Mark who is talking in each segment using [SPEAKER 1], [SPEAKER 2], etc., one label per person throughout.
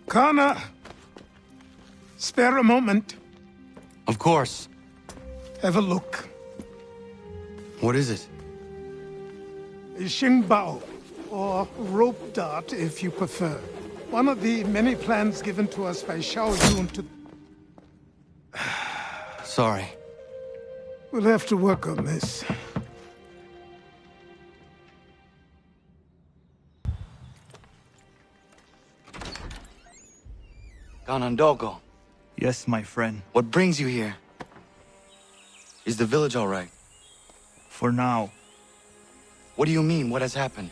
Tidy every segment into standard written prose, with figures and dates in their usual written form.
[SPEAKER 1] Connor, spare a moment.
[SPEAKER 2] Of course.
[SPEAKER 1] Have a look.
[SPEAKER 2] What is it?
[SPEAKER 1] Xingbao, or rope dart if you prefer. One of the many plans given to us by Xiao Yun to...
[SPEAKER 2] Sorry.
[SPEAKER 1] We'll have to work on this.
[SPEAKER 2] Ganondogo,
[SPEAKER 3] Yes, my friend.
[SPEAKER 2] what brings you here? Is the village all right?
[SPEAKER 3] For now.
[SPEAKER 2] What do you mean? What has happened?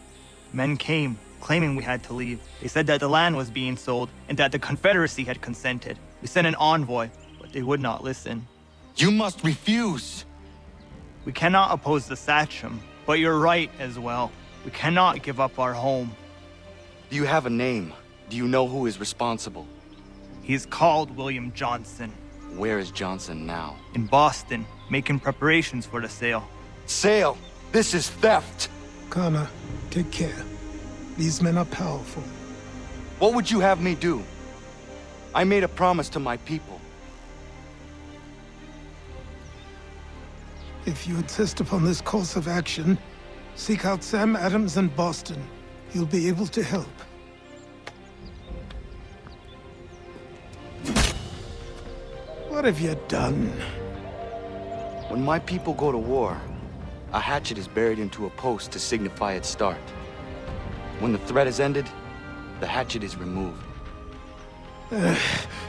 [SPEAKER 3] Men came, claiming we had to leave. They said that the land was being sold, and that the Confederacy had consented. We sent an envoy, but they would not listen.
[SPEAKER 2] You must refuse!
[SPEAKER 3] We cannot oppose the Sachem, but you're right as well. We cannot give up our home.
[SPEAKER 2] Do you have a name? Do you know who is responsible?
[SPEAKER 3] He is called William Johnson.
[SPEAKER 2] Where is Johnson now?
[SPEAKER 3] In Boston, making preparations for the sale.
[SPEAKER 2] Sale! This is theft!
[SPEAKER 1] Connor, take care. These men are powerful.
[SPEAKER 2] What would you have me do? I made a promise to my people.
[SPEAKER 1] If you insist upon this course of action, seek out Sam Adams in Boston. He'll be able to help. What have you done?
[SPEAKER 2] When my people go to war, a hatchet is buried into a post to signify its start. When the threat is ended, the hatchet is removed.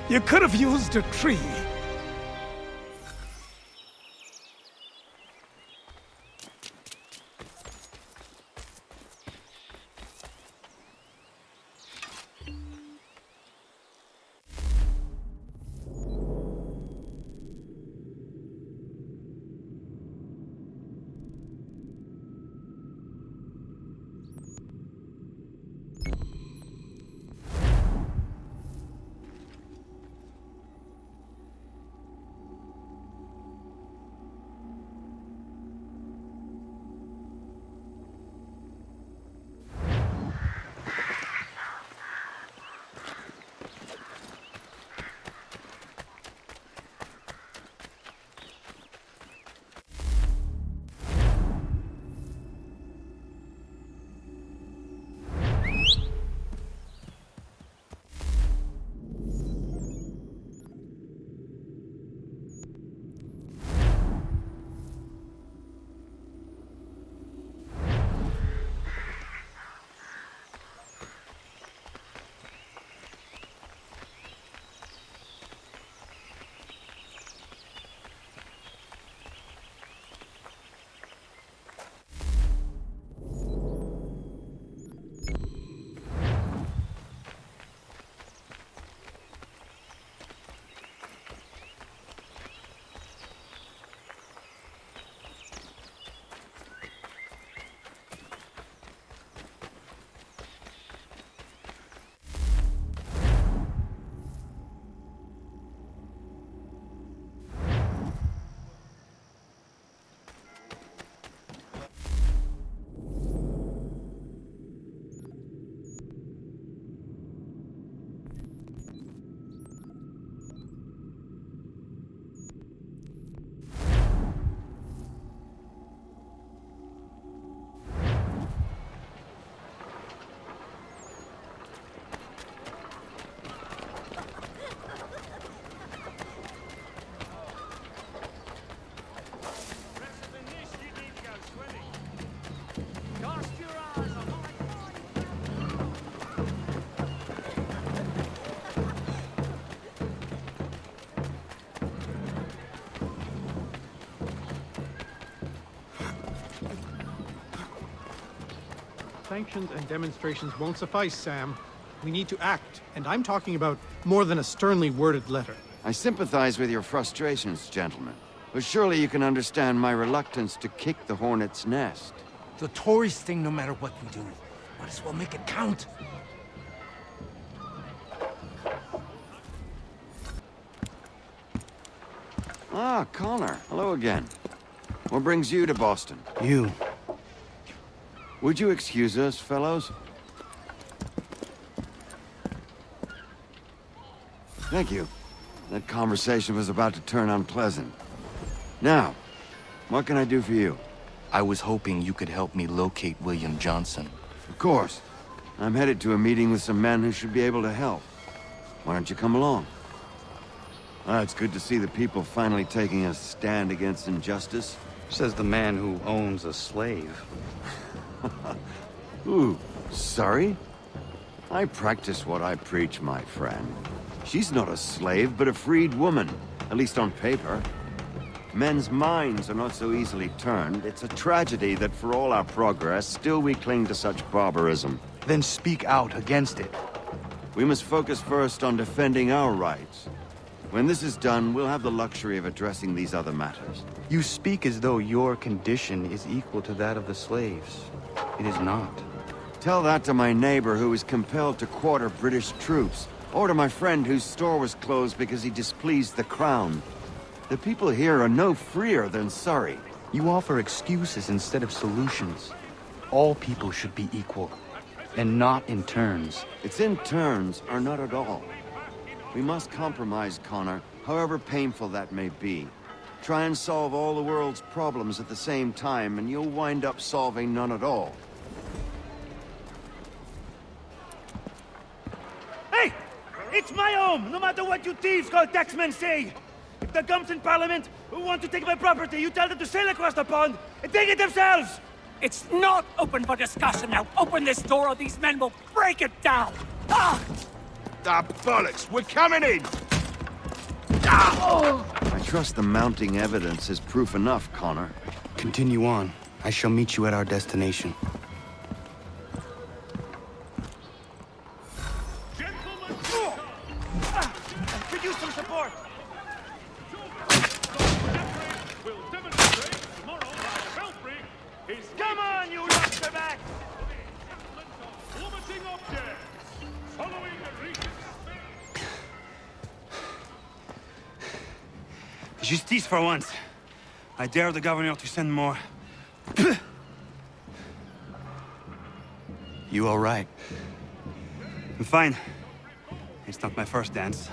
[SPEAKER 1] You could have used a tree.
[SPEAKER 4] Sanctions and demonstrations won't suffice, Sam. We need to act, and I'm talking about more than a sternly worded letter.
[SPEAKER 5] I sympathize with your frustrations, gentlemen. But surely you can understand my reluctance to kick the hornet's nest.
[SPEAKER 6] The Tories thing, no matter what we do, might as well make it count.
[SPEAKER 5] Ah, Connor. Hello again. What brings you to Boston?
[SPEAKER 2] You.
[SPEAKER 5] Would you excuse us, fellows? Thank you. That conversation was about to turn unpleasant. Now, what can I do for you?
[SPEAKER 2] I was hoping you could help me locate William Johnson.
[SPEAKER 5] Of course. I'm headed to a meeting with some men who should be able to help. Why don't you come along? It's good to see the people finally taking a stand against injustice.
[SPEAKER 2] Says the man who owns a slave.
[SPEAKER 5] Ooh, sorry? I practice what I preach, my friend. She's not a slave, but a freed woman, at least on paper. Men's minds are not so easily turned. It's a tragedy that for all our progress, still we cling to such barbarism.
[SPEAKER 2] Then speak out against it.
[SPEAKER 5] We must focus first on defending our rights. When this is done, we'll have the luxury of addressing these other matters.
[SPEAKER 2] You speak as though your condition is equal to that of the slaves. It is not.
[SPEAKER 5] Tell that to my neighbor who was compelled to quarter British troops, or to my friend whose store was closed because he displeased the crown. The people here are no freer than Surrey.
[SPEAKER 2] You offer excuses instead of solutions. All people should be equal, and not in turns.
[SPEAKER 5] It's in turns, or not at all. We must compromise, Connor, however painful that may be. Try and solve all the world's problems at the same time, and you'll wind up solving none at all.
[SPEAKER 6] Hey! It's my home, no matter what you thieves called taxmen say! If the gums in Parliament who want to take my property, you tell them to sail across the pond and take it themselves!
[SPEAKER 7] It's not open for discussion now. Open this door or these men will break it down! Ah!
[SPEAKER 8] Ah, bollocks! We're coming in!
[SPEAKER 5] I trust the mounting evidence is proof enough, Connor.
[SPEAKER 2] Continue on. I shall meet you at our destination.
[SPEAKER 6] Could use some support! Come on, you lobsterback!
[SPEAKER 9] Justice for once. I dare the governor to send more.
[SPEAKER 2] You all right?
[SPEAKER 9] I'm fine. It's not my first dance.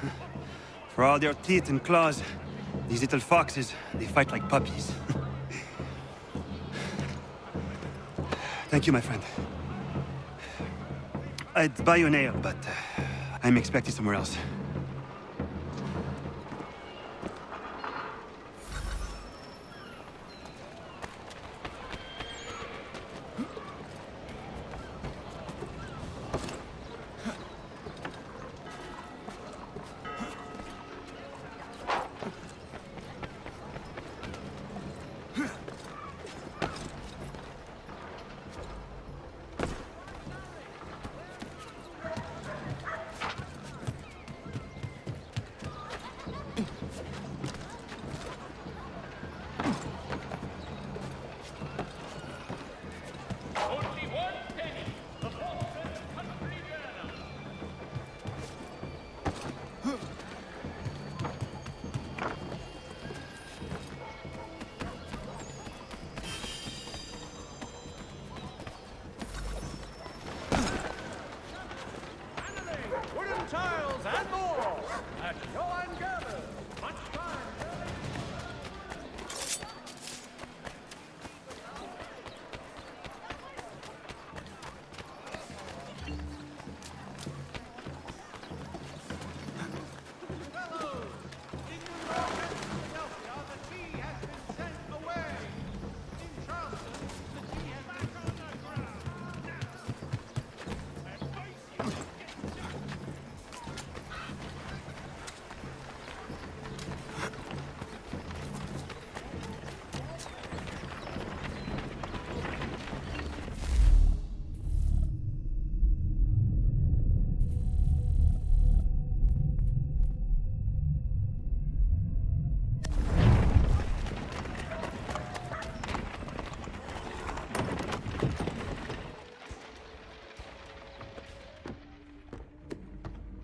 [SPEAKER 9] For all their teeth and claws, these little foxes, they fight like puppies. Thank you, my friend. I'd buy you an ale, but I'm expected somewhere else.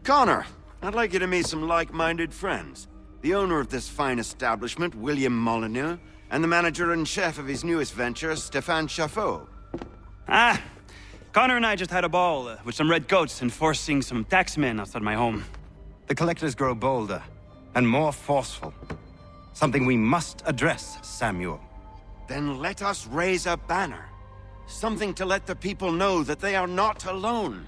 [SPEAKER 5] Connor, I'd like you to meet some like-minded friends. The owner of this fine establishment, William Molyneux, and the manager and chef of his newest venture, Stéphane Chaffeau.
[SPEAKER 9] Ah, Connor and I just had a ball with some red coats enforcing some taxmen outside my home.
[SPEAKER 10] The collectors grow bolder and more forceful. Something we must address, Samuel.
[SPEAKER 5] Then let us raise a banner. Something to let the people know that they are not alone.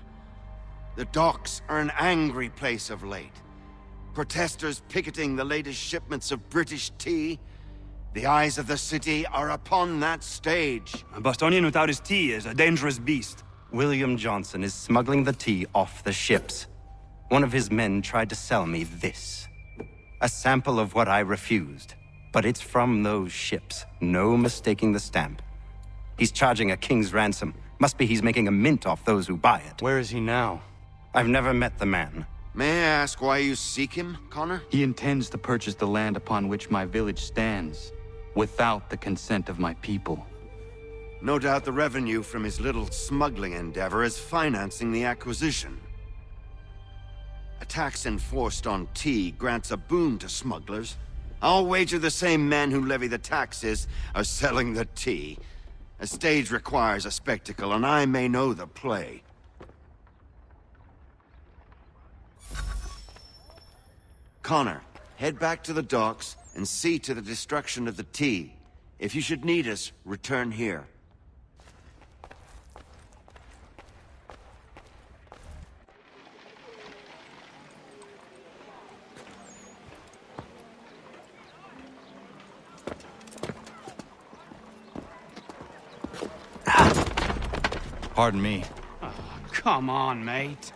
[SPEAKER 5] The docks are an angry place of late. Protesters picketing the latest shipments of British tea. The eyes of the city are upon that stage.
[SPEAKER 9] A Bostonian without his tea is a dangerous beast.
[SPEAKER 10] William Johnson is smuggling the tea off the ships. One of his men tried to sell me this. A sample of what I refused. But it's from those ships. No mistaking the stamp. He's charging a king's ransom. Must be he's making a mint off those who buy it.
[SPEAKER 2] Where is he now?
[SPEAKER 10] I've never met the man.
[SPEAKER 5] May I ask why you seek him, Connor?
[SPEAKER 2] He intends to purchase the land upon which my village stands, without the consent of my people.
[SPEAKER 5] No doubt the revenue from his little smuggling endeavor is financing the acquisition. A tax enforced on tea grants a boon to smugglers. I'll wager the same men who levy the taxes are selling the tea. A stage requires a spectacle, and I may know the play. Connor, head back to the docks and see to the destruction of the tea. If you should need us, return here.
[SPEAKER 2] Pardon me.
[SPEAKER 7] Come on, mate.